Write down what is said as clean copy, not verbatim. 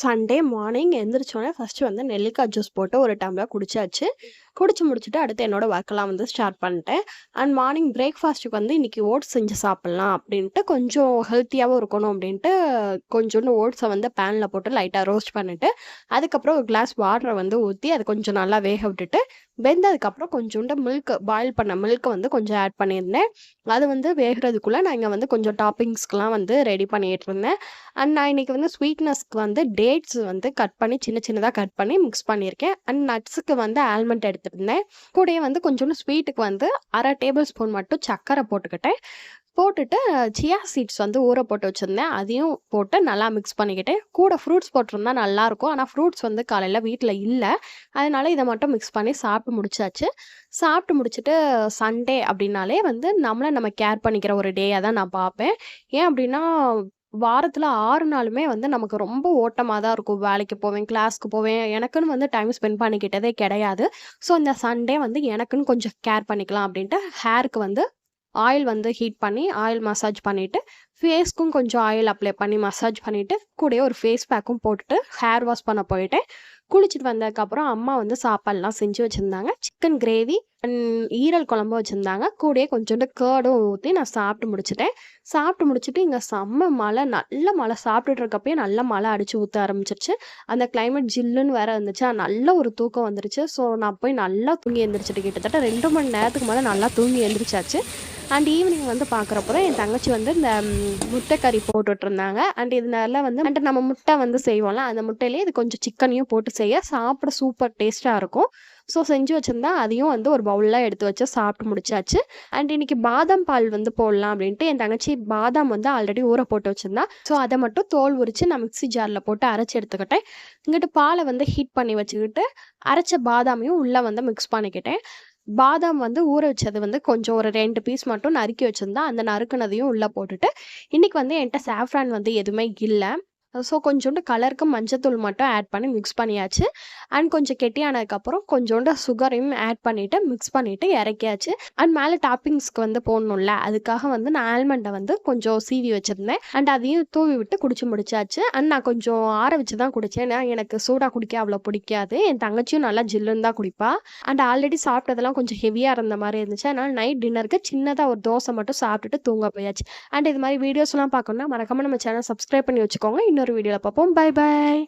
Sunday morning எந்திரிச்சோனே first வந்து நெல்லிக்காய் juice போட்டு ஒரு டம்ளர் குடிச்சாச்சு. குடிச்சு முடிச்சுட்டு அடுத்து என்னோட ஒர்க்கெல்லாம் வந்து ஸ்டார்ட் பண்ணிட்டேன். அண்ட் மார்னிங் பிரேக்ஃபாஸ்ட்டுக்கு வந்து இன்னைக்கு ஓட்ஸ் செஞ்சு சாப்பிட்லாம் அப்படின்ட்டு கொஞ்சம் ஹெல்த்தியாகவும் இருக்கணும் அப்படின்ட்டு கொஞ்சோண்டு ஓட்ஸை வந்து பேனில் போட்டு லைட்டாக ரோஸ்ட் பண்ணிட்டு அதுக்கப்புறம் ஒரு கிளாஸ் வாட்டரை வந்து ஊற்றி அது கொஞ்சம் நல்லா வேக விட்டுட்டு வெந்ததுக்கப்புறம் கொஞ்சோண்டு பாயில் பண்ண மில்க்கை வந்து கொஞ்சம் ஆட் பண்ணியிருந்தேன். அது வந்து வேகிறதுக்குள்ளே நான் இங்கே வந்து கொஞ்சம் டாப்பிங்ஸ்க்கெலாம் வந்து ரெடி பண்ணிகிட்டு இருந்தேன். அண்ட் நான் இன்னைக்கு வந்து ஸ்வீட்னஸ்க்கு வந்து டேட்ஸ் வந்து கட் பண்ணி சின்ன சின்னதாக கட் பண்ணி மிக்ஸ் பண்ணியிருக்கேன். அண்ட் நட்ஸுக்கு வந்து ஆல்மண்ட் எடுத்துருந்தேன். கூடயே வந்து கொஞ்சோண்டு ஸ்வீட்டுக்கு வந்து 1/2 டேபிள் ஸ்பூன் மட்டும் சர்க்கரை போட்டுக்கிட்டேன். போட்டுட்டு சியா சீட்ஸ் வந்து ஊற போட்டு வச்சுருந்தேன். அதையும் போட்டு நல்லா மிக்ஸ் பண்ணிக்கிட்டேன். கூட ஃப்ரூட்ஸ் போட்டிருந்தா நல்லாயிருக்கும். ஆனால் ஃப்ரூட்ஸ் வந்து காலையில் வீட்டில் இல்லை. அதனால இதை மட்டும் மிக்ஸ் பண்ணி சாப்பிட்டு முடிச்சாச்சு. சாப்பிட்டு முடிச்சுட்டு சண்டே அப்படின்னாலே வந்து நம்ம கேர் பண்ணிக்கிற ஒரு டேயாக தான் நான் பார்ப்பேன். ஏன் அப்படின்னா வாரத்தில் 6 நாளுமே வந்து நமக்கு ரொம்ப ஓட்டமாக தான் இருக்கும். வேலைக்கு போவேன், கிளாஸ்க்கு போவேன். எனக்குன்னு வந்து டைம் ஸ்பெண்ட் பண்ணிக்கிட்டதே கிடையாது. ஸோ இந்த சண்டே வந்து எனக்குன்னு கொஞ்சம் கேர் பண்ணிக்கலாம் அப்படின்ட்டு ஹேருக்கு வந்து ஆயில் வந்து ஹீட் பண்ணி ஆயில் மசாஜ் பண்ணிவிட்டு ஃபேஸ்க்கும் கொஞ்சம் ஆயில் அப்ளை பண்ணி மசாஜ் பண்ணிவிட்டு கூடயே ஒரு ஃபேஸ் பேக்கும் போட்டுட்டு ஹேர் வாஷ் பண்ண போயிட்டேன். குளிச்சுட்டு வந்ததுக்கப்புறம் அம்மா வந்து சாப்பாடுலாம் செஞ்சு வச்சுருந்தாங்க. சிக்கன் கிரேவி அண்ட் ஈரல் குழம்பு வச்சுருந்தாங்க. கூடயே கொஞ்சோண்டு கேர்டும் ஊற்றி நான் சாப்பிட்டு முடிச்சிட்டேன். சாப்பிட்டு முடிச்சுட்டு இங்கே செம்ம மழை, நல்ல மழை. சாப்பிட்டுட்டு இருக்கப்பயே நல்ல மழை அடித்து ஊற்ற ஆரம்பிச்சிருச்சு. அந்த கிளைமேட் ஜில்லுன்னு வேற இருந்துச்சு. நல்ல ஒரு தூக்கம் வந்துருச்சு. ஸோ நான் போய் நல்லா தூங்கி எழுந்திரிச்சிட்டு கிட்டத்தட்ட 2 மணி நேரத்துக்கு மேலே நல்லா தூங்கி எழுந்திரிச்சாச்சு. அண்ட் ஈவினிங் வந்து பார்க்குறப்போ என் தங்கச்சி வந்து இந்த முட்டை கறி போட்டுட்ருந்தாங்க. அண்ட் இதனால வந்து நம்ம முட்டை வந்து செய்வோம்ல, அந்த முட்டையிலே இது கொஞ்சம் சிக்கனையும் போட்டு செய்ய சாப்பிட சூப்பர் டேஸ்ட்டாக இருக்கும். ஸோ செஞ்சு வச்சுருந்தா அதையும் வந்து ஒரு பவுலில் எடுத்து வச்சு சாப்பிட்டு முடிச்சாச்சு. அண்ட் இன்னைக்கு பாதாம் பால் வந்து போடலாம் அப்படின்ட்டு என் தங்கச்சி பாதாம் வந்து ஆல்ரெடி ஊற போட்டு வச்சுருந்தா. ஸோ அதை மட்டும் தோல் உரித்து நான் மிக்ஸி ஜாரில் போட்டு அரைச்சி எடுத்துக்கிட்டேன். இங்கிட்டு பாலை வந்து ஹீட் பண்ணி வச்சுக்கிட்டு அரைச்ச பாதாமையும் உள்ளே வந்து மிக்ஸ் பண்ணிக்கிட்டேன். பாதாம் வந்து ஊற வச்சது வந்து கொஞ்சம் ஒரு 2 பீஸ் மட்டும் நறுக்கி வச்சுருந்தா அந்த நறுக்குனதையும் உள்ளே போட்டுட்டு இன்றைக்கி வந்து என்கிட்ட சாஃப்ரான் வந்து எதுவுமே இல்லை. ஸோ கொஞ்சோண்டு கலருக்கு மஞ்சத்தூள் மட்டும் ஆட் பண்ணி மிக்ஸ் பண்ணியாச்சு. அண்ட் கொஞ்சம் கெட்டியானதுக்கப்புறம் கொஞ்சோண்டு சுகரையும் ஆட் பண்ணிவிட்டு மிக்ஸ் பண்ணிவிட்டு இறக்கியாச்சு. அண்ட் மேலே டாப்பிங்ஸ்க்கு வந்து போடணும்ல, அதுக்காக வந்து நான் ஆல்மண்டை வந்து கொஞ்சம் சீவி வச்சுருந்தேன். அண்ட் அதையும் தூவி விட்டு குடிச்சு முடிச்சாச்சு. அண்ட் நான் கொஞ்சம் ஆற வச்சு தான் குடித்தேன். ஏன்னா எனக்கு சூடாக குடிக்க அவ்வளோ பிடிக்காது. என் தங்கச்சியும் நல்லா ஜில்லுன்னு தான் குடிப்பா. அண்ட் ஆல்ரெடி சாப்பிட்டதெல்லாம் கொஞ்சம் ஹெவியாக இருந்த மாதிரி இருந்துச்சு. அதனால் நைட் டின்னருக்கு சின்னதாக ஒரு தோசை மட்டும் சாப்பிட்டுட்டு தூங்க போயாச்சு. அண்ட் இது மாதிரி வீடியோஸ்லாம் பார்க்கணுன்னா மறக்காமல் நம்ம சேனல் சப்ஸ்கிரைப் பண்ணி வச்சுக்கோங்க. இன்னொரு வீடியோவில் பார்ப்போம். Bye bye.